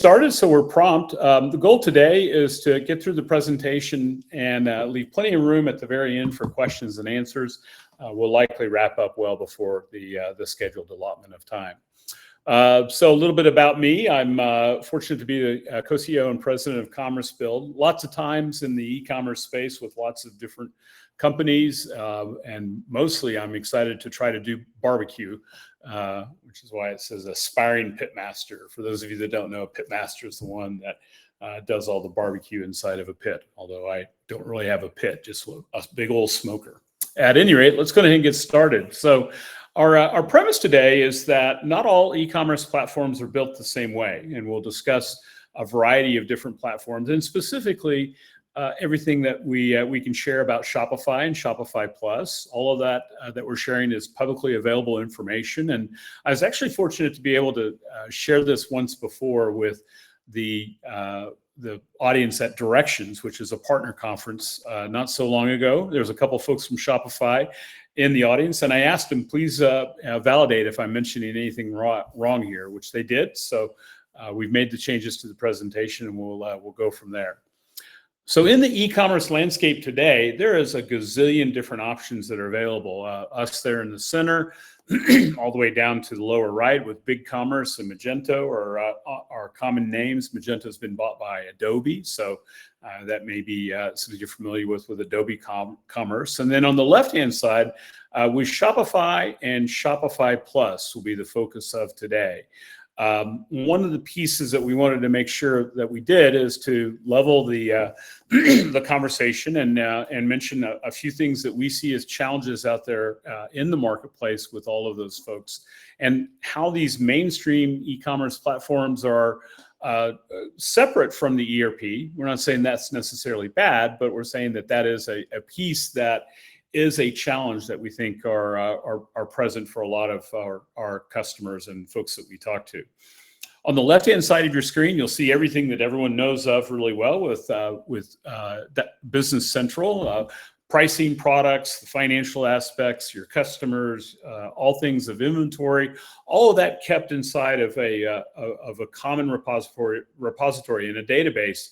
Started, so we're prompt. The goal today is to get through the presentation and leave plenty of room at the very end for questions and answers. We'll likely wrap up well before the scheduled allotment of time. So a little bit about me. I'm fortunate to be the co-CEO and president of commercebuild. Lots of times in the e-commerce space with lots of different companies, and mostly I'm excited to try to do barbecue, which is why it says aspiring pitmaster. For those of you that don't know, a pitmaster is the one that does all the barbecue inside of a pit, although I don't really have a pit, just a big old smoker. At any rate, let's go ahead and get started. So our premise today is that not all e-commerce platforms are built the same way, and we'll discuss a variety of different platforms, and specifically everything that we can share about Shopify and Shopify Plus. All of that that we're sharing is publicly available information, and I was actually fortunate to be able to share this once before with the audience at Directions, which is a partner conference not so long ago. There was a couple folks from Shopify in the audience, and I asked them, please validate if I'm mentioning anything wrong here, which they did. So we've made the changes to the presentation, and we'll go from there. So in the e-commerce landscape today, there is a gazillion different options that are available. Us there in the center, all the way down to the lower right with BigCommerce and Magento are our common names. Magento has been bought by Adobe, so that may be something you're familiar with Adobe Commerce. And then on the left-hand side, with Shopify and Shopify Plus will be the focus of today. One of the pieces that we wanted to make sure that we did is to level the the conversation and mention a few things that we see as challenges out there in the marketplace with all of those folks, and how these mainstream e-commerce platforms are separate from the ERP. We're not saying that's necessarily bad, but we're saying that that is a piece that is a challenge that we think are present for a lot of our customers and folks that we talk to. On the left-hand side of your screen, you'll see everything that everyone knows of really well with that Business Central, pricing, products, the financial aspects, your customers, all things of inventory, all of that kept inside of a common repository in a database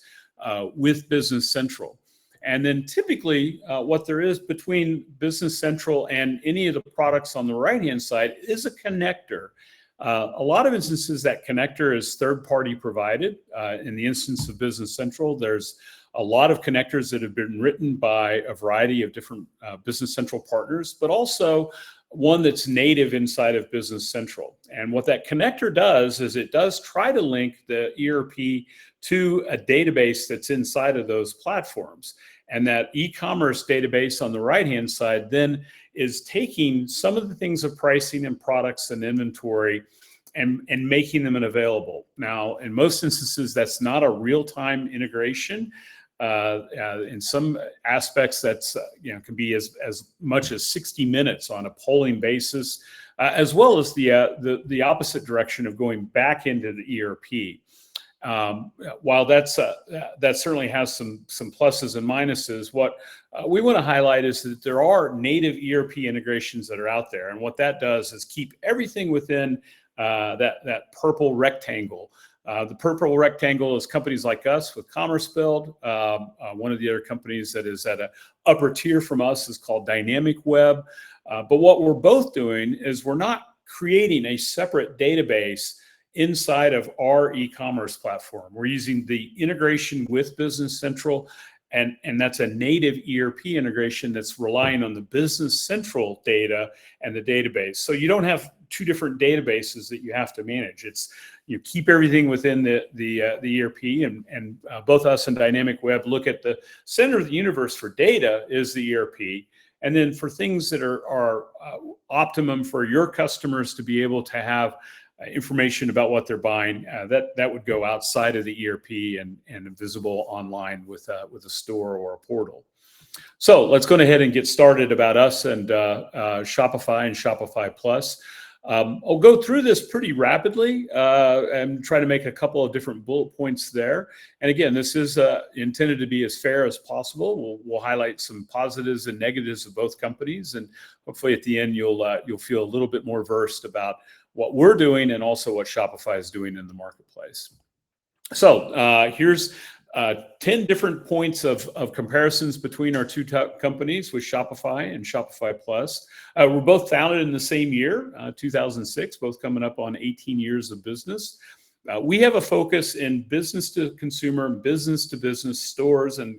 with Business Central. And then typically what there is between Business Central and any of the products on the right-hand side is a connector. A lot of instances that connector is third-party provided. In the instance of Business Central, there's a lot of connectors that have been written by a variety of different Business Central partners, but also one that's native inside of Business Central. And what that connector does is it does try to link the ERP to a database that's inside of those platforms. And that e-commerce database on the right-hand side then is taking some of the things of pricing and products and inventory and making them available. Now, in most instances, that's not a real-time integration. In some aspects, that's can be as much as 60 minutes on a polling basis, as well as the opposite direction of going back into the ERP. While that certainly has some pluses and minuses, what we want to highlight is that there are native ERP integrations that are out there, and what that does is keep everything within that purple rectangle. The purple rectangle is companies like us with commercebuild. One of the other companies that is at an upper tier from us is called Dynamic Web. But what we're both doing is we're not creating a separate database inside of our e-commerce platform. We're using the integration with Business Central, and that's a native ERP integration that's relying on the Business Central data and the database. So you don't have two different databases that you have to manage. It's you keep everything within the ERP, and both us and Dynamic Web look at the center of the universe for data is the ERP, and then for things that are optimum for your customers to be able to have information about what they're buying, that would go outside of the ERP and visible online with a store or a portal. So let's go ahead and get started about us and Shopify and Shopify Plus. I'll go through this pretty rapidly and try to make a couple of different bullet points there. And again, this is intended to be as fair as possible. We'll highlight some positives and negatives of both companies, and hopefully at the end you'll feel a little bit more versed about what we're doing and also what Shopify is doing in the marketplace. So here's 10 different points of comparisons between our two companies with Shopify and Shopify Plus. We're both founded in the same year, 2006, both coming up on 18 years of business. We have a focus in business to consumer, business to business stores and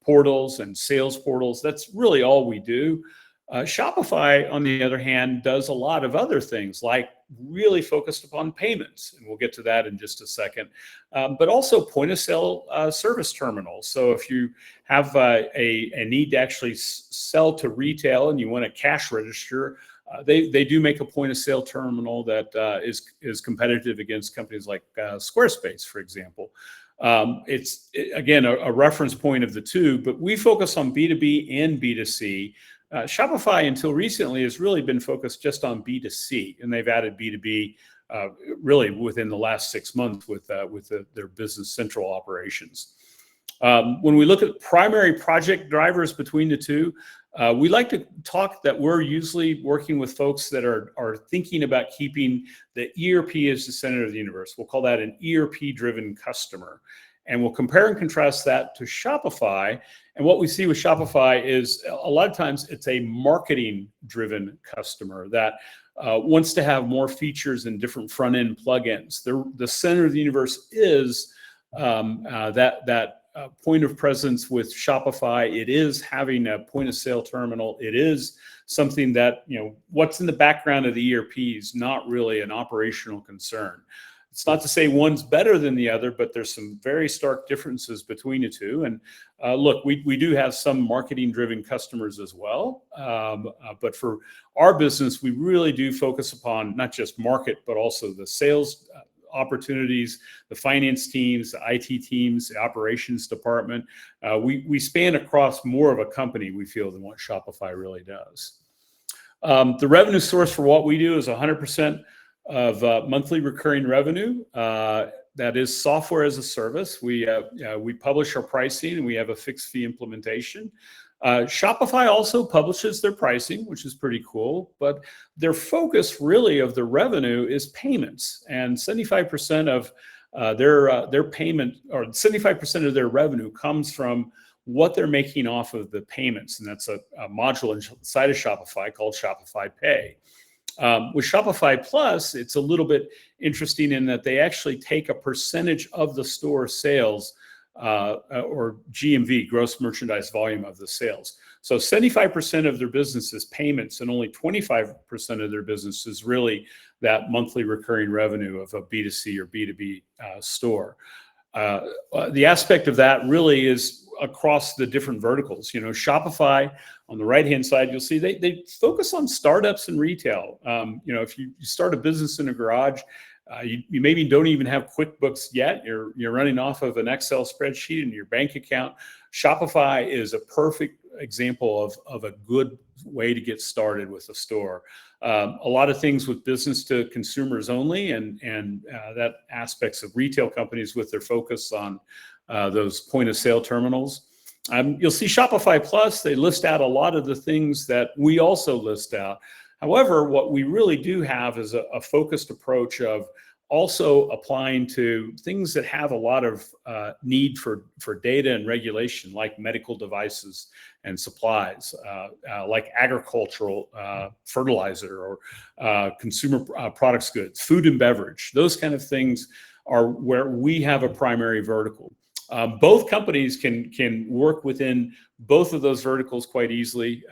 portals and sales portals. That's really all we do. Shopify, on the other hand, does a lot of other things, like really focused upon payments, and we'll get to that in just a second, but also point of sale service terminals. So if you have a need to actually sell to retail and you want a cash register, they do make a point of sale terminal that is competitive against companies like Squarespace, for example. It's, again, a reference point of the two, but we focus on B2B and B2C. Shopify, until recently, has really been focused just on B2C, and they've added B2B really within the last 6 months with their Business Central operations. When we look at primary project drivers between the two, we like to talk that we're usually working with folks that are thinking about keeping the ERP as the center of the universe. We'll call that an ERP-driven customer. And we'll compare and contrast that to Shopify. And what we see with Shopify is a lot of times it's a marketing-driven customer that wants to have more features and different front-end plugins. The center of the universe is that point of presence with Shopify. It is having a point of sale terminal. It is something that, what's in the background of the ERP is not really an operational concern. It's not to say one's better than the other, but there's some very stark differences between the two. And look, we do have some marketing-driven customers as well. But for our business, we really do focus upon not just market, but also the sales opportunities, the finance teams, the IT teams, the operations department. We span across more of a company, we feel, than what Shopify really does. The revenue source for what we do is 100% of monthly recurring revenue. That is software as a service. We publish our pricing, and we have a fixed fee implementation. Shopify also publishes their pricing, which is pretty cool, but their focus really of the revenue is payments, and 75% of their payment, or 75% of their revenue, comes from what they're making off of the payments, and that's a module inside of Shopify called Shopify Pay. With Shopify Plus, it's a little bit interesting in that they actually take a percentage of the store sales, or GMV, gross merchandise volume, of the sales. So 75% of their business is payments, and only 25% of their business is really that monthly recurring revenue of a B2C or B2B store. The aspect of that really is across the different verticals. Shopify, on the right-hand side, you'll see they focus on startups and retail. If you start a business in a garage, you maybe don't even have QuickBooks yet. You're running off of an Excel spreadsheet in your bank account. Shopify is a perfect example of a good way to get started with a store. A lot of things with business to consumers only, and that aspects of retail companies with their focus on those point of sale terminals. You'll see Shopify Plus, they list out a lot of the things that we also list out. However, what we really do have is a focused approach of also applying to things that have a lot of need for data and regulation, like medical devices and supplies, like agricultural fertilizer, or consumer products goods, food and beverage. Those kind of things are where we have a primary vertical. Both companies can work within both of those verticals quite easily.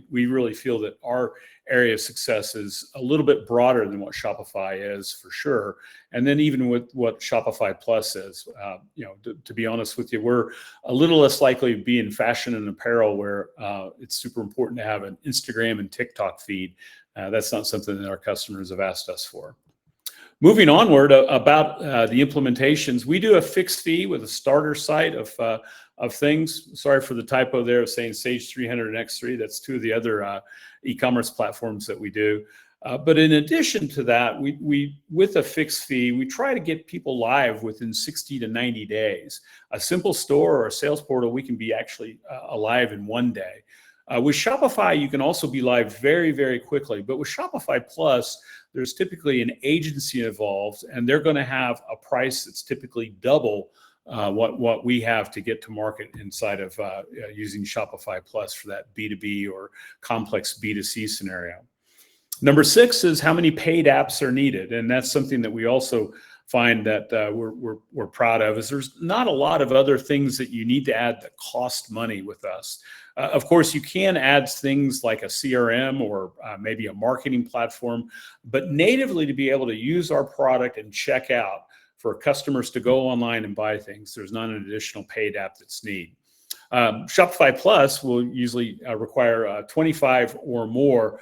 We really feel that our area of success is a little bit broader than what Shopify is, for sure. And then even with what Shopify Plus is, to be honest with you, we're a little less likely to be in fashion and apparel, where it's super important to have an Instagram and TikTok feed. That's not something that our customers have asked us for. Moving onward about the implementations, we do a fixed fee with a starter site of things. Sorry for the typo there of saying Sage 300 and X3. That's two of the other e-commerce platforms that we do. But in addition to that, we with a fixed fee, we try to get people live within 60 to 90 days. A simple store or a sales portal, we can be actually alive in 1 day. With Shopify, you can also be live very, very quickly. But with Shopify Plus, there's typically an agency involved, and they're going to have a price that's typically double what we have to get to market inside of using Shopify Plus for that B2B or complex B2C scenario. Number 6 is how many paid apps are needed, and that's something that we also find that we're proud of. Is there's not a lot of other things that you need to add that cost money with us. Of course, you can add things like a CRM or maybe a marketing platform, but natively to be able to use our product and check out for customers to go online and buy things, there's not an additional paid app that's needed. Shopify Plus will usually require 25 or more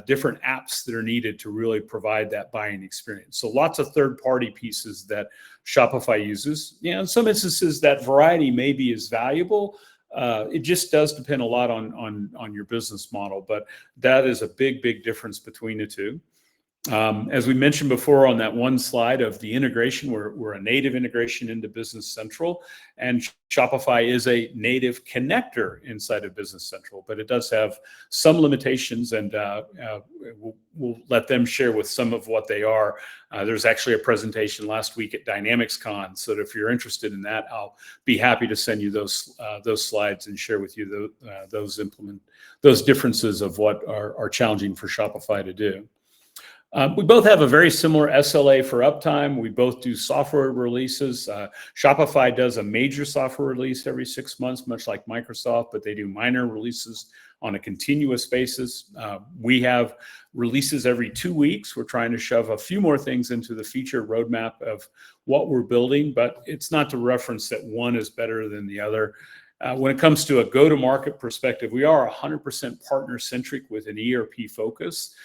different apps that are needed to really provide that buying experience. So lots of third-party pieces that Shopify uses. In some instances, that variety maybe is valuable. It just does depend a lot on your business model, but that is a big, big difference between the two. As we mentioned before on that one slide of the integration, we're a native integration into Business Central, and Shopify is a native connector inside of Business Central, but it does have some limitations, and we'll let them share with some of what they are. There's actually a presentation last week at DynamicsCon, so that if you're interested in that, I'll be happy to send you those slides and share with you those differences of what are challenging for Shopify to do. We both have a very similar SLA for uptime. We both do software releases. Shopify does a major software release every 6 months, much like Microsoft, but they do minor releases on a continuous basis. We have releases every 2 weeks. We're trying to shove a few more things into the feature roadmap of what we're building, but it's not to reference that one is better than the other. When it comes to a go-to-market perspective, we are 100% partner-centric with an ERP focus.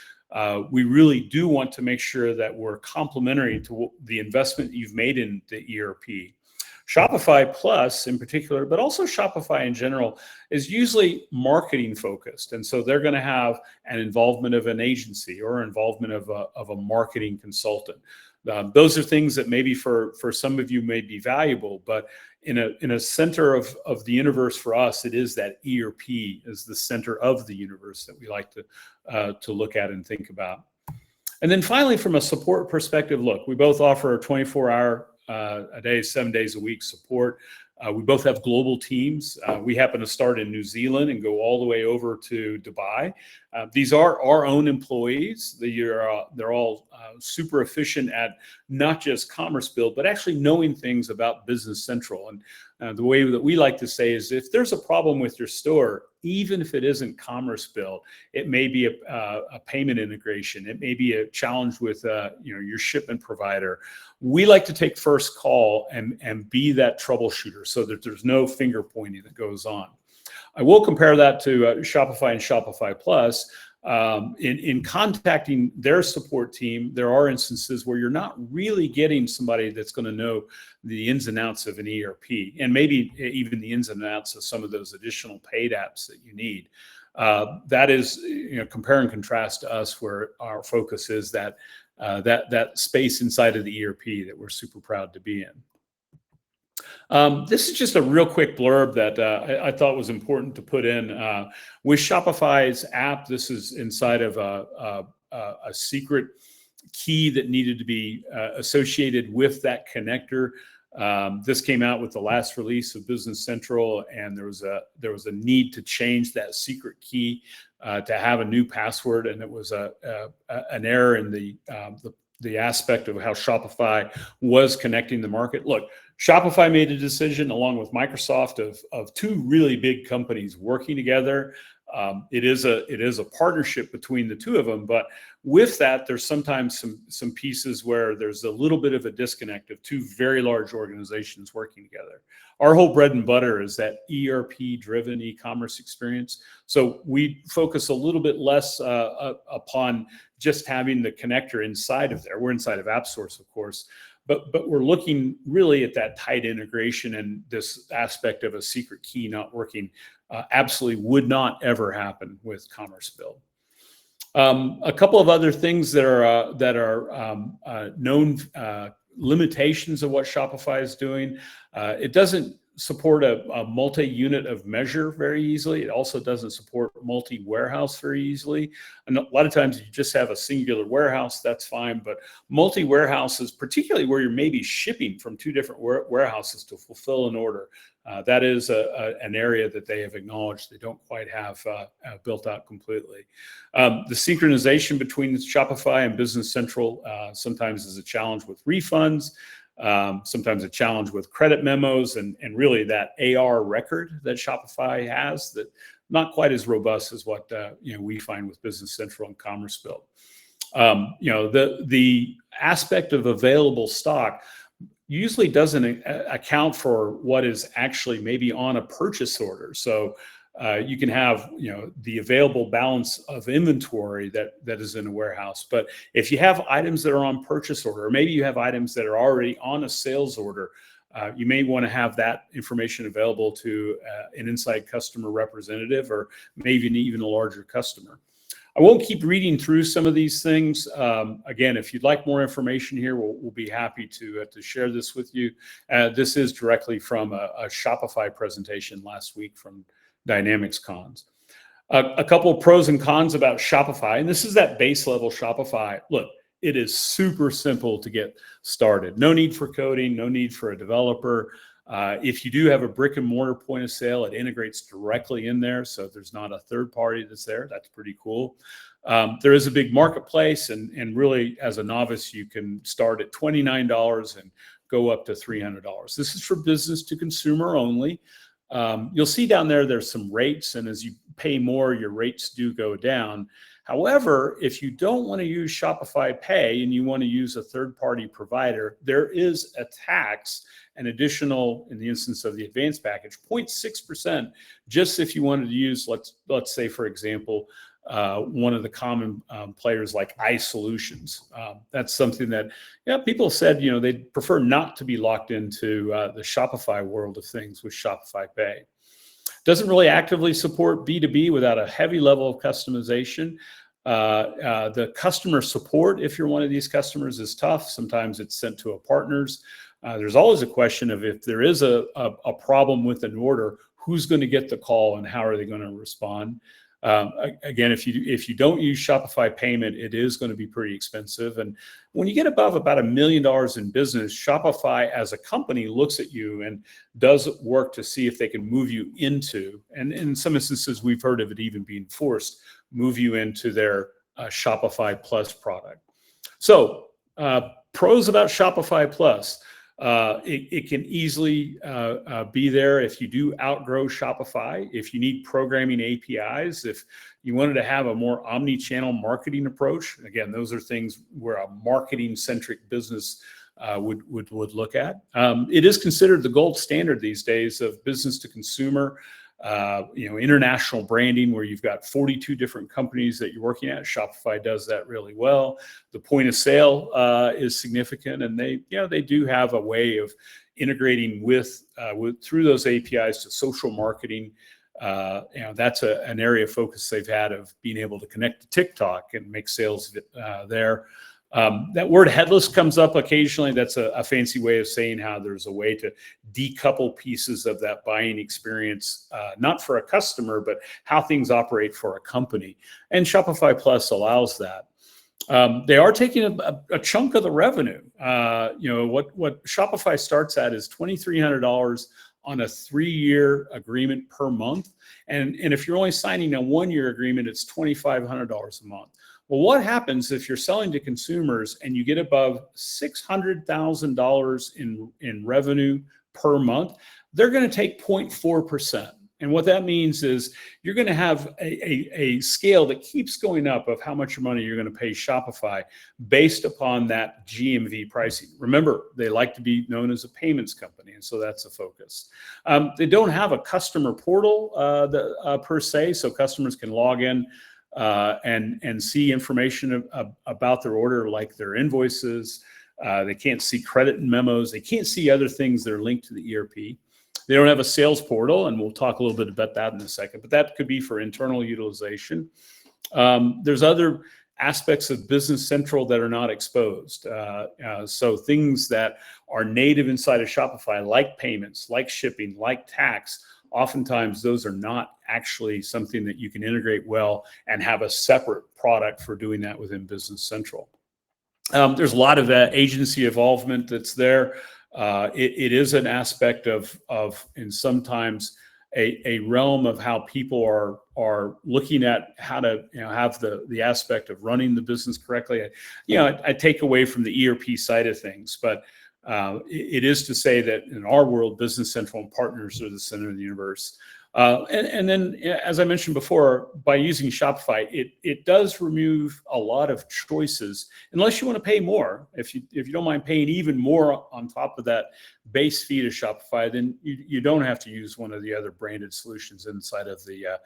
We really do want to make sure that we're complementary to the investment you've made in the ERP. Shopify Plus in particular, but also Shopify in general, is usually marketing focused. And so they're going to have an involvement of an agency or involvement of a marketing consultant. Those are things that maybe for some of you may be valuable, but in a center of the universe for us, it is that ERP is the center of the universe that we like to look at and think about. And then finally, from a support perspective, look, we both offer 24-hour a day, 7 days a week support. We both have global teams. We happen to start in New Zealand and go all the way over to Dubai. These are our own employees. They're all super efficient at not just commercebuild, but actually knowing things about Business Central. And the way that we like to say is, if there's a problem with your store, even if it isn't commercebuild, it may be a payment integration. It may be a challenge with your shipment provider. We like to take first call and be that troubleshooter so that there's no finger pointing that goes on. I will compare that to Shopify and Shopify Plus. In contacting their support team, there are instances where you're not really getting somebody that's going to know the ins and outs of an ERP, and maybe even the ins and outs of some of those additional paid apps that you need. That is, compare and contrast to us, where our focus is that space inside of the ERP that we're super proud to be in. This is just a real quick blurb that I thought was important to put in. With Shopify's app, this is inside of a secret key that needed to be associated with that connector. This came out with the last release of Business Central, and there was a need to change that secret key to have a new password, and it was an error in the aspect of how Shopify was connecting the market. Look, Shopify made a decision along with Microsoft of two really big companies working together. It is a partnership between the two of them, but with that, there's sometimes some pieces where there's a little bit of a disconnect of two very large organizations working together. Our whole bread and butter is that ERP-driven e-commerce experience. So we focus a little bit less upon just having the connector inside of there. We're inside of AppSource, of course, but we're looking really at that tight integration, and this aspect of a secret key not working absolutely would not ever happen with commercebuild. A couple of other things that are known limitations of what Shopify is doing. It doesn't support a multi-unit of measure very easily. It also doesn't support multi-warehouse very easily. And a lot of times you just have a singular warehouse, that's fine. But multi-warehouses, particularly where you're maybe shipping from two different warehouses to fulfill an order, that is an area that they have acknowledged they don't quite have built out completely. The synchronization between Shopify and Business Central sometimes is a challenge with refunds. Sometimes a challenge with credit memos and really that AR record that Shopify has, that not quite as robust as what we find with Business Central and commercebuild. The aspect of available stock usually doesn't account for what is actually maybe on a purchase order. So you can have the available balance of inventory that is in a warehouse, but if you have items that are on purchase order, or maybe you have items that are already on a sales order, you may want to have that information available to an inside customer representative, or maybe even a larger customer. I won't keep reading through some of these things. Again, if you'd like more information here, we'll be happy to share this with you. This is directly from a Shopify presentation last week from Dynamics Cons. A couple of pros and cons about Shopify, and this is that base level Shopify. Look, it is super simple to get started. No need for coding, no need for a developer. If you do have a brick and mortar point of sale, it integrates directly in there, so there's not a third party that's there. That's pretty cool. There is a big marketplace, and really, as a novice, you can start at $29 and go up to $300. This is for business to consumer only. You'll see down there, there's some rates, and as you pay more, your rates do go down. However, if you don't want to use Shopify Pay and you want to use a third-party provider, there is a tax, an additional, in the instance of the advanced package, 0.6%, just if you wanted to use, let's say, for example, one of the common players like iSolutions. That's something that people said they'd prefer not to be locked into the Shopify world of things with Shopify Pay. Doesn't really actively support B2B without a heavy level of customization. The customer support, if you're one of these customers, is tough. Sometimes it's sent to a partner's. There's always a question of if there is a problem with an order, who's going to get the call and how are they going to respond? Again, if you don't use Shopify payment, it is going to be pretty expensive. And when you get above about $1 million in business, Shopify as a company looks at you and does work to see if they can move you into, and in some instances, we've heard of it even being forced, move you into their Shopify Plus product. So pros about Shopify Plus. It can easily be there if you do outgrow Shopify, if you need programming APIs, if you wanted to have a more omni-channel marketing approach. Again, those are things where a marketing-centric business would look at. It is considered the gold standard these days of business to consumer. International branding, where you've got 42 different companies that you're working at. Shopify does that really well. The point of sale is significant, and they do have a way of integrating with through those APIs to social marketing. That's an area of focus they've had, of being able to connect to TikTok and make sales there. That word headless comes up occasionally. That's a fancy way of saying how there's a way to decouple pieces of that buying experience, not for a customer, but how things operate for a company. And Shopify Plus allows that. They are taking a chunk of the revenue. What Shopify starts at is $2,300 on a 3-year agreement per month. And if you're only signing a 1-year agreement, it's $2,500 a month. Well, what happens if you're selling to consumers and you get above $600,000 in revenue per month? They're going to take 0.4%. And what that means is you're going to have a scale that keeps going up of how much money you're going to pay Shopify based upon that GMV pricing. Remember, they like to be known as a payments company, and so that's a focus. They don't have a customer portal per se, so customers can log in and see information about their order, like their invoices. They can't see credit and memos. They can't see other things that are linked to the ERP. They don't have a sales portal, and we'll talk a little bit about that in a second, but that could be for internal utilization. There's other aspects of Business Central that are not exposed. So things that are native inside of Shopify, like payments, like shipping, like tax, oftentimes those are not actually something that you can integrate well and have a separate product for doing that within Business Central. There's a lot of agency involvement that's there. It is an aspect of and sometimes a realm of how people are looking at how to have the aspect of running the business correctly. I take away from the ERP side of things, but it is to say that in our world, Business Central and partners are the center of the universe. And then, as I mentioned before, by using Shopify, it does remove a lot of choices, unless you want to pay more. If you don't mind paying even more on top of that base fee to Shopify, then you don't have to use one of the other branded solutions inside of the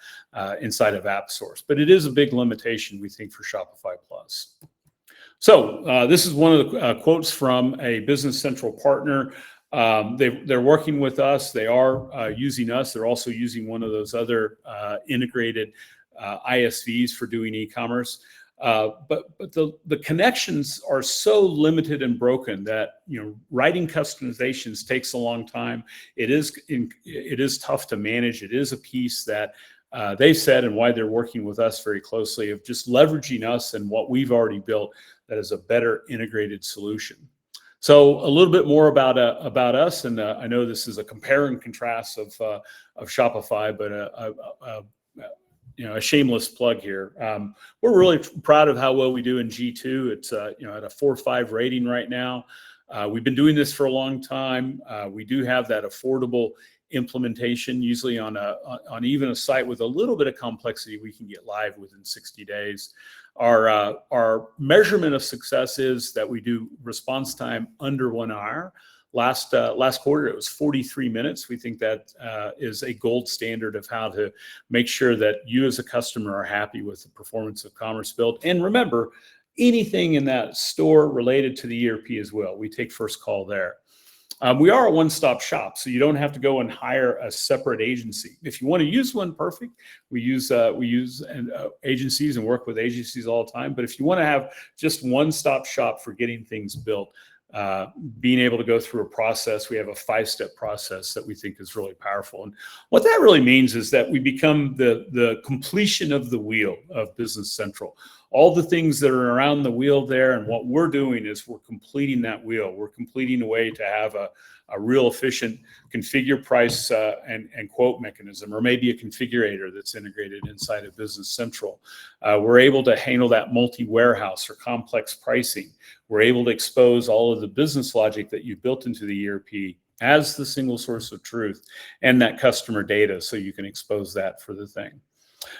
inside of AppSource. But it is a big limitation, we think, for Shopify Plus. So this is one of the quotes from a Business Central partner. They're working with us. They are using us. They're also using one of those other integrated ISVs for doing e-commerce. But the connections are so limited and broken that writing customizations takes a long time. It is tough to manage. It is a piece that they said, and why they're working with us very closely, of just leveraging us and what we've already built that is a better integrated solution. So a little bit more about us, and I know this is a compare and contrast of Shopify, but a shameless plug here. We're really proud of how well we do in G2. It's at a 4.5 rating right now. We've been doing this for a long time. We do have that affordable implementation. Usually on even a site with a little bit of complexity, we can get live within 60 days. Our measurement of success is that we do response time under 1 hour. Last quarter, it was 43 minutes. We think that is a gold standard of how to make sure that you as a customer are happy with the performance of commercebuild. And remember, anything in that store related to the ERP as well, we take first call there. We are a one-stop shop, so you don't have to go and hire a separate agency. If you want to use one, perfect. We use agencies and work with agencies all the time. But if you want to have just one-stop shop for getting things built, being able to go through a process, we have a 5-step process that we think is really powerful. And what that really means is that we become the completion of the wheel of Business Central. All the things that are around the wheel there, and what we're doing is we're completing that wheel. We're completing a way to have a real efficient configure, price, and quote mechanism, or maybe a configurator that's integrated inside of Business Central. We're able to handle that multi-warehouse or complex pricing. We're able to expose all of the business logic that you've built into the ERP as the single source of truth and that customer data, so you can expose that for the thing.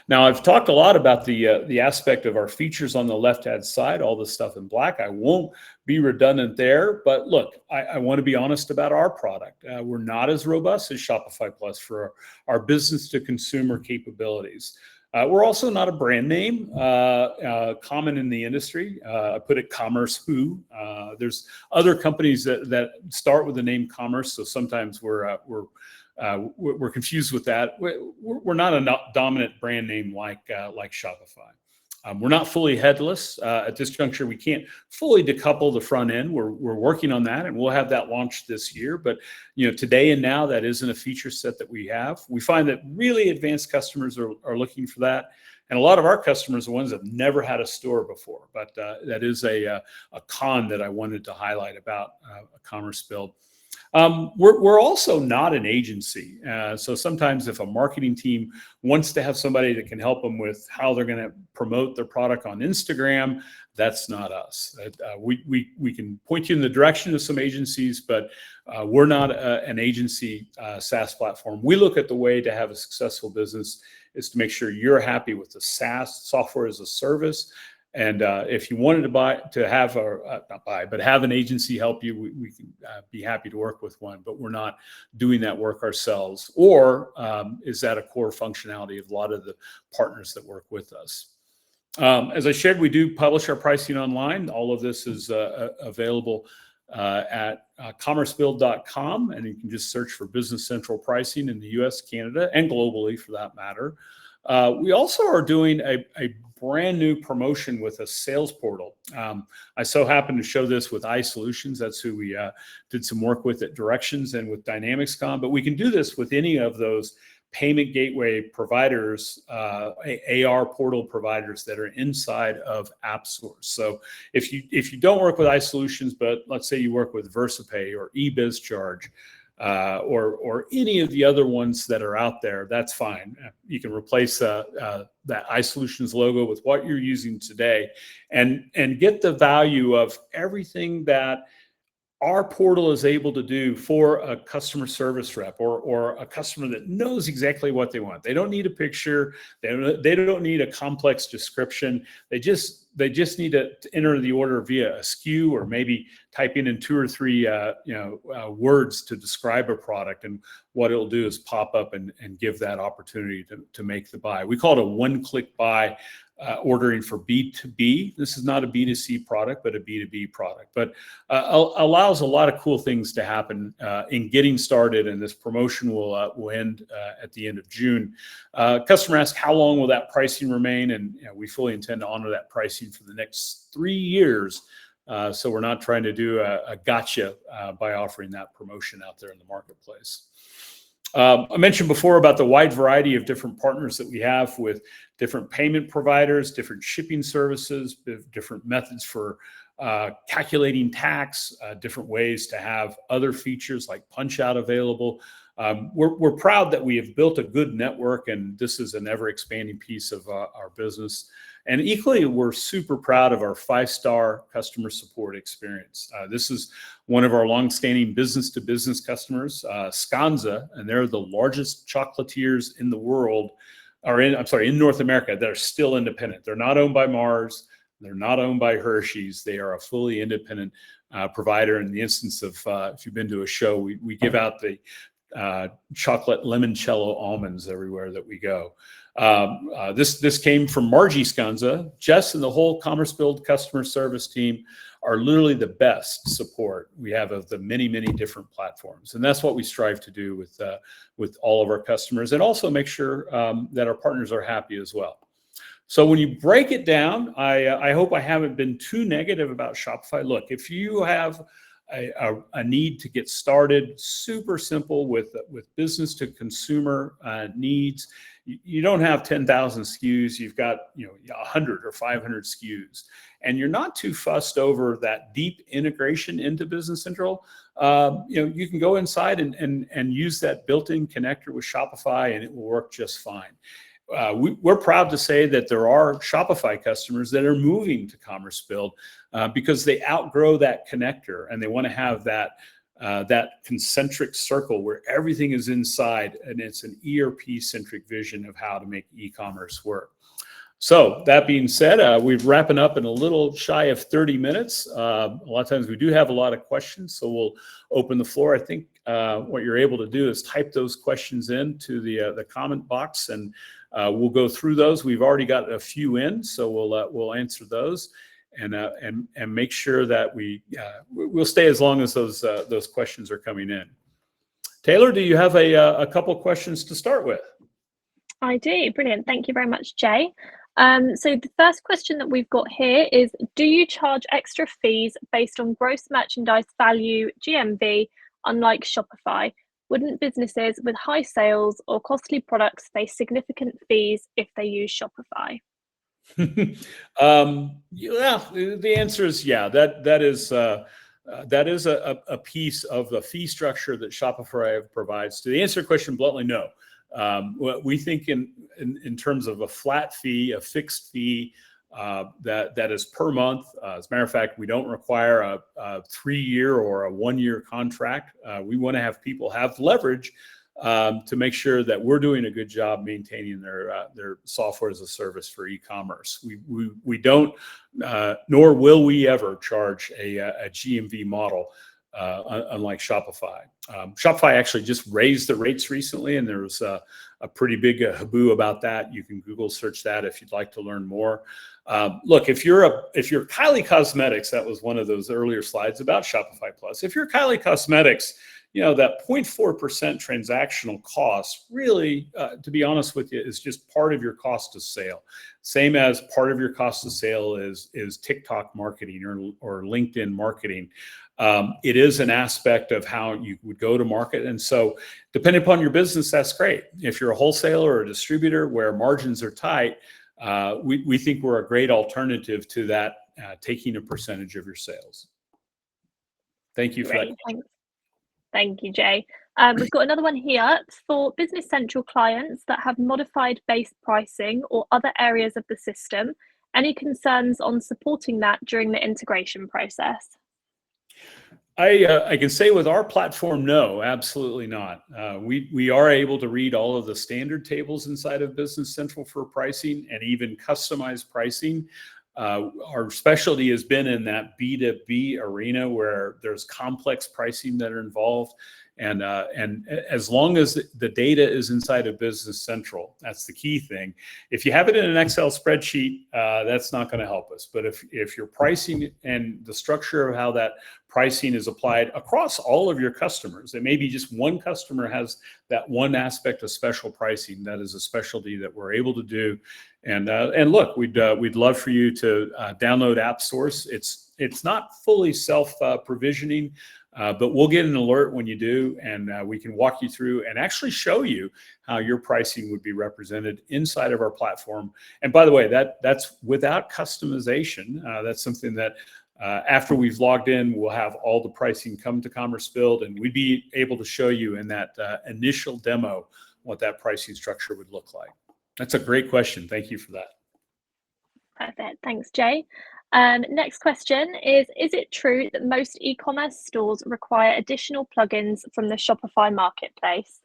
Now, I've talked a lot about the aspect of our features on the left-hand side, all the stuff in black. I won't be redundant there, but look, I want to be honest about our product. We're not as robust as Shopify Plus for our business-to-consumer capabilities. We're also not a brand name common in the industry. I put it Commerce Who. There's other companies that start with the name Commerce, so sometimes we're confused with that. We're not a dominant brand name like Shopify. We're not fully headless. At this juncture, we can't fully decouple the front end. We're working on that, and we'll have that launched this year. But today and now, that isn't a feature set that we have. We find that really advanced customers are looking for that. And a lot of our customers are ones that have never had a store before. But that is a con that I wanted to highlight about commercebuild. We're also not an agency. So sometimes if a marketing team wants to have somebody that can help them with how they're going to promote their product on Instagram, that's not us. We can point you in the direction of some agencies, but we're not an agency SaaS platform. We look at the way to have a successful business is to make sure you're happy with the SaaS, software as a service. And if you wanted to have an agency help you, we can be happy to work with one, but we're not doing that work ourselves. Or is that a core functionality of a lot of the partners that work with us? As I shared, we do publish our pricing online. All of this is available at commercebuild.com, and you can just search for Business Central pricing in the US, Canada, and globally for that matter. We also are doing a brand new promotion with a sales portal. I so happen to show this with iSolutions. That's who we did some work with at Directions and with DynamicsCom, but we can do this with any of those payment gateway providers, AR portal providers that are inside of app stores. So if you don't work with iSolutions, but let's say you work with VersaPay or eBizCharge, or any of the other ones that are out there, that's fine. You can replace that iSolutions logo with what you're using today and get the value of everything that our portal is able to do for a customer service rep or a customer that knows exactly what they want. They don't need a picture. They don't need a complex description. They just need to enter the order via a SKU or maybe typing in 2 or 3 words to describe a product, and what it'll do is pop up and give that opportunity to make the buy. We call it a one-click buy. Ordering for B2B. This is not a B2C product, but a B2B product. But allows a lot of cool things to happen in getting started, and this promotion will end at the end of June. Customer asked, how long will that pricing remain? And we fully intend to honor that pricing for the next 3 years. So we're not trying to do a gotcha by offering that promotion out there in the marketplace. I mentioned before about the wide variety of different partners that we have with different payment providers, different shipping services, different methods for calculating tax, different ways to have other features like punch out available. We're proud that we have built a good network, and this is an ever expanding piece of our business. And equally, we're super proud of our 5-star customer support experience. This is one of our longstanding business-to-business customers, Scanza, and they're the largest chocolatiers in the world, in North America, that are still independent. They're not owned by Mars. They're not owned by Hershey's. They are a fully independent provider. In the instance of, if you've been to a show, we give out the chocolate limoncello almonds everywhere that we go. This came from Margie Scanza. Jess and the whole commercebuild customer service team are literally the best support we have of the many, many different platforms. And that's what we strive to do with all of our customers, and also make sure that our partners are happy as well. So when you break it down, I hope I haven't been too negative about Shopify. Look, if you have a need to get started, super simple with business to consumer needs. You don't have 10,000 SKUs. You've got 100 or 500 SKUs, and you're not too fussed over that deep integration into Business Central. You can go inside and use that built-in connector with Shopify, and it will work just fine. We're proud to say that there are Shopify customers that are moving to commercebuild because they outgrow that connector, and they want to have that concentric circle where everything is inside, and it's an ERP-centric vision of how to make e-commerce work. So that being said, we're wrapping up in a little shy of 30 minutes. A lot of times we do have a lot of questions, so we'll open the floor. I think what you're able to do is type those questions into the comment box, and we'll go through those. We've already got a few in, so we'll answer those and make sure that we'll stay as long as those questions are coming in. Taylor, do you have a couple questions to start with? I do. Brilliant. Thank you very much, Jay. So the first question that we've got here is, do you charge extra fees based on gross merchandise value, GMV, unlike Shopify? Wouldn't businesses with high sales or costly products face significant fees if they use Shopify? Yeah, the answer is yeah. That is a piece of the fee structure that Shopify provides. To answer your question bluntly, no. We think in terms of a flat fee, a fixed fee that is per month. As a matter of fact, we don't require a 3-year or a 1-year contract. We want to have people have leverage to make sure that we're doing a good job maintaining their software as a service for e-commerce. We don't, nor will we ever charge a GMV model. Unlike Shopify. Shopify actually just raised the rates recently, and there was a pretty big haboo about that. You can Google search that if you'd like to learn more. Look, if you're Kylie Cosmetics, that was one of those earlier slides about Shopify Plus. If you're Kylie Cosmetics, that 0.4% transactional cost really, to be honest with you, is just part of your cost of sale. Same as part of your cost of sale is TikTok marketing or LinkedIn marketing. It is an aspect of how you would go to market. And so depending upon your business, that's great. If you're a wholesaler or a distributor where margins are tight, we think we're a great alternative to that, taking a percentage of your sales. Thank you for that. Great, thanks. Thank you, Jay. We've got another one here for Business Central clients that have modified base pricing or other areas of the system. Any concerns on supporting that during the integration process? I can say with our platform, no, absolutely not. We are able to read all of the standard tables inside of Business Central for pricing and even customized pricing. Our specialty has been in that B2B arena where there's complex pricing that are involved. And as long as the data is inside of Business Central, that's the key thing. If you have it in an Excel spreadsheet, that's not going to help us. But if your pricing and the structure of how that pricing is applied across all of your customers, it may be just one customer has that one aspect of special pricing. That is a specialty that we're able to do. And look, we'd love for you to download AppSource. It's not fully self-provisioning. But we'll get an alert when you do, and we can walk you through and actually show you how your pricing would be represented inside of our platform. And by the way, that's without customization. That's something that after we've logged in, we'll have all the pricing come to commercebuild, and we'd be able to show you in that initial demo what that pricing structure would look like. That's a great question. Thank you for that. Perfect. Thanks, Jay. Next question is it true that most e-commerce stores require additional plugins from the Shopify marketplace?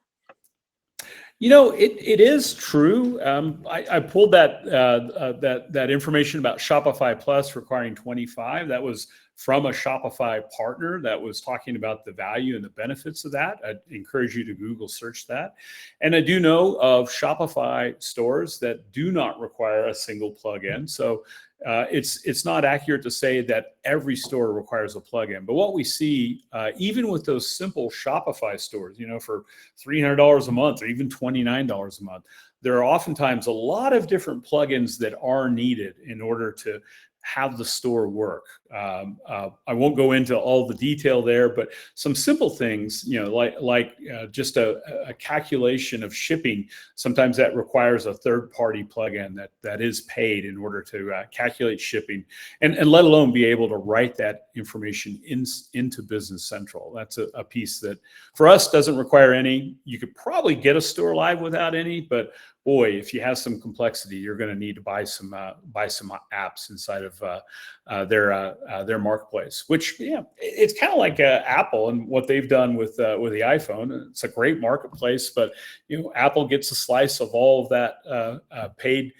It is true. I pulled that information about Shopify Plus requiring 25. That was from a Shopify partner that was talking about the value and the benefits of that. I'd encourage you to Google search that. And I do know of Shopify stores that do not require a single plugin. So it's not accurate to say that every store requires a plugin. But what we see, even with those simple Shopify stores, for $300 a month or even $29 a month, there are oftentimes a lot of different plugins that are needed in order to have the store work. I won't go into all the detail there, but some simple things, like just a calculation of shipping. Sometimes that requires a third-party plugin that is paid in order to calculate shipping, and let alone be able to write that information into Business Central. That's a piece that for us doesn't require any. You could probably get a store live without any, but boy, if you have some complexity, you're going to need to buy some apps inside of their marketplace. Which, it's kind of like Apple and what they've done with the iPhone. It's a great marketplace, but Apple gets a slice of all of that paid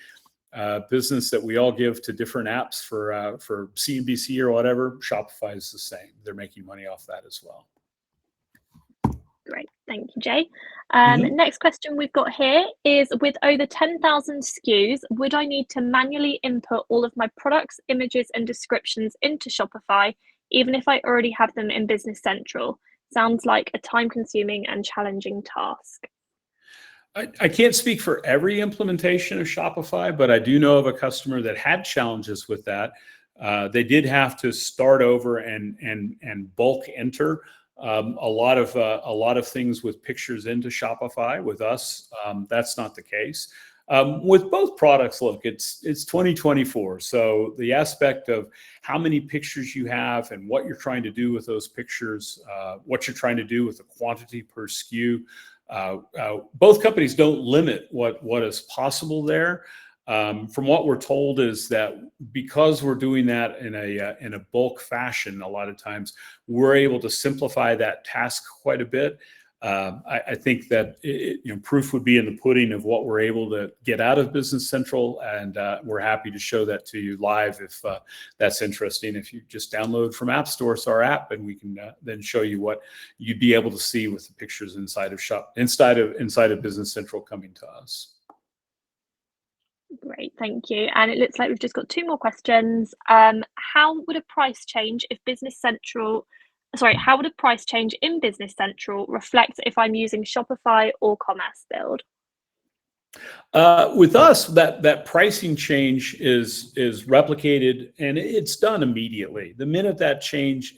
business that we all give to different apps for CNBC or whatever. Shopify is the same. They're making money off that as well. Great, thank you, Jay. Next question we've got here is, with over 10,000 SKUs, would I need to manually input all of my products, images, and descriptions into Shopify, even if I already have them in Business Central? Sounds like a time-consuming and challenging task. I can't speak for every implementation of Shopify, but I do know of a customer that had challenges with that. They did have to start over and bulk enter a lot of things with pictures into Shopify. With us, that's not the case. With both products, look, it's 2024, so the aspect of how many pictures you have and what you're trying to do with those pictures, what you're trying to do with the quantity per SKU, both companies don't limit what is possible there. From what we're told is that because we're doing that in a bulk fashion, a lot of times we're able to simplify that task quite a bit. I think that proof would be in the pudding of what we're able to get out of Business Central, and we're happy to show that to you live if that's interesting. If you just download from App Store, our app, and we can then show you what you'd be able to see with the pictures inside of Business Central coming to us. Great, thank you. And it looks like we've just got two more questions. How would a price change if Business Central how would a price change in Business Central reflect if I'm using Shopify or commercebuild? With us, that pricing change is replicated and it's done immediately. The minute that change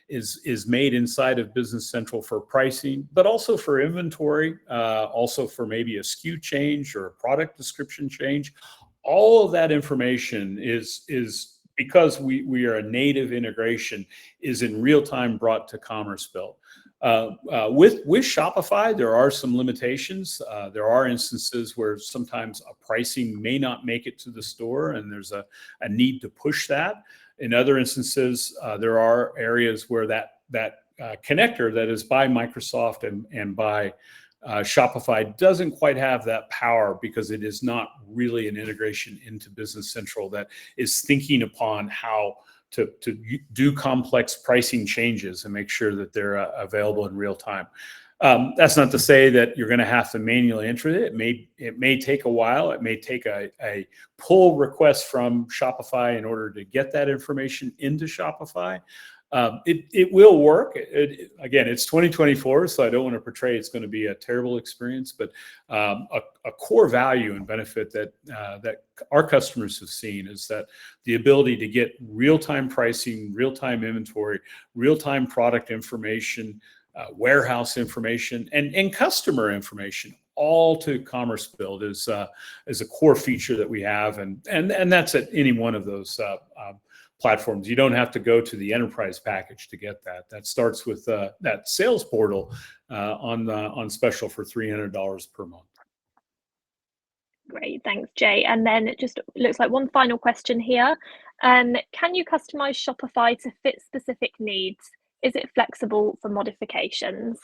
is made inside of Business Central for pricing, but also for inventory, also for maybe a SKU change or a product description change, all of that information is because we are a native integration, is in real time brought to commercebuild. With Shopify, there are some limitations. There are instances where sometimes a pricing may not make it to the store, and there's a need to push that. In other instances, there are areas where that connector that is by Microsoft and by Shopify doesn't quite have that power because it is not really an integration into Business Central that is thinking upon how to do complex pricing changes and make sure that they're available in real time. That's not to say that you're going to have to manually enter it. It may take a while. It may take a pull request from Shopify in order to get that information into Shopify. It will work. Again, it's 2024, so I don't want to portray it's going to be a terrible experience, but a core value and benefit that our customers have seen is that the ability to get real-time pricing, real-time inventory, real-time product information, warehouse information, and customer information all to commercebuild is a core feature that we have, and that's at any one of those platforms. You don't have to go to the enterprise package to get that. That starts with that sales portal on special for $300 per month. Great, thanks, Jay. And then it just looks like one final question here. Can you customize Shopify to fit specific needs? Is it flexible for modifications?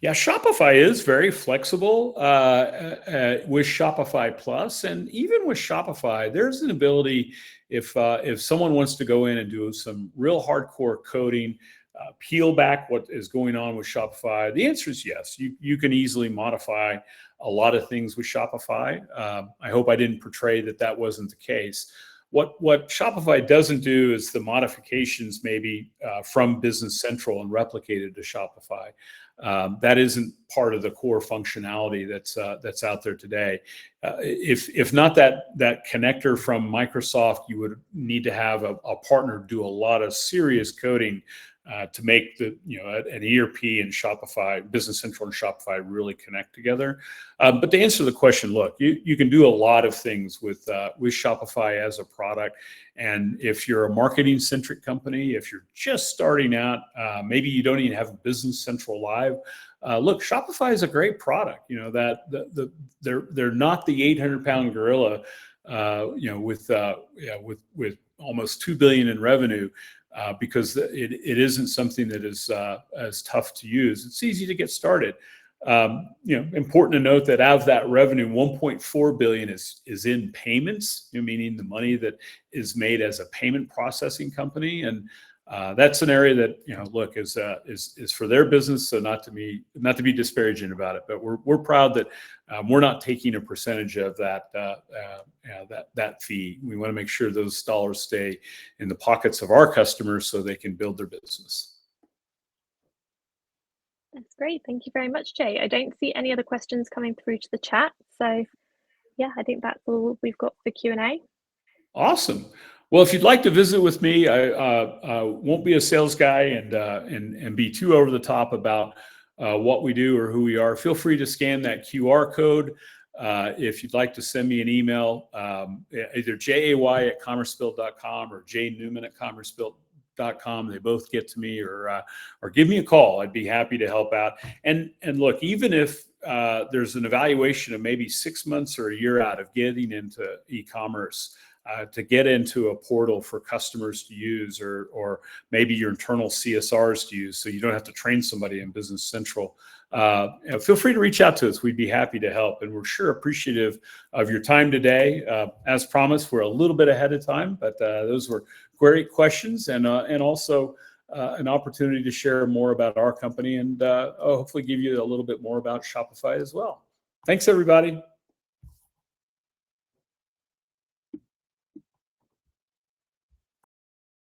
Yeah, Shopify is very flexible with Shopify Plus, and even with Shopify, there's an ability if someone wants to go in and do some real hardcore coding, peel back what is going on with Shopify. The answer is yes. You can easily modify a lot of things with Shopify. I hope I didn't portray that wasn't the case. What Shopify doesn't do is the modifications maybe from Business Central and replicated to Shopify. That isn't part of the core functionality that's out there today. If not that connector from Microsoft, you would need to have a partner do a lot of serious coding to make an ERP and Shopify, Business Central and Shopify really connect together. But to answer the question, look, you can do a lot of things with Shopify as a product. And if you're a marketing-centric company, if you're just starting out, maybe you don't even have Business Central live. Look, Shopify is a great product. They're not the 800-pound gorilla, with almost $2 billion in revenue. Because it isn't something that is as tough to use. It's easy to get started. Important to note that out of that revenue, 1.4 billion is in payments, meaning the money that is made as a payment processing company, and that's an area that is for their business. So not to be disparaging about it, but we're proud that we're not taking a percentage of that fee. We want to make sure those dollars stay in the pockets of our customers so they can build their business. That's great. Thank you very much, Jay. I don't see any other questions coming through to the chat. So yeah, I think that's all we've got for Q&A. Awesome. Well, if you'd like to visit with me, I won't be a sales guy and be too over the top about what we do or who we are. Feel free to scan that QR code. If you'd like to send me an email, either jay@commercebuild.com or jnewman@commercebuild.com. They both get to me, or give me a call. I'd be happy to help out. And look, even if there's an evaluation of maybe 6 months or a year out of getting into e-commerce, to get into a portal for customers to use, or maybe your internal CSRs to use, so you don't have to train somebody in Business Central, feel free to reach out to us. We'd be happy to help, and we're sure appreciative of your time today. As promised, we're a little bit ahead of time, but those were great questions, and also an opportunity to share more about our company, and hopefully give you a little bit more about Shopify as well. Thanks, everybody.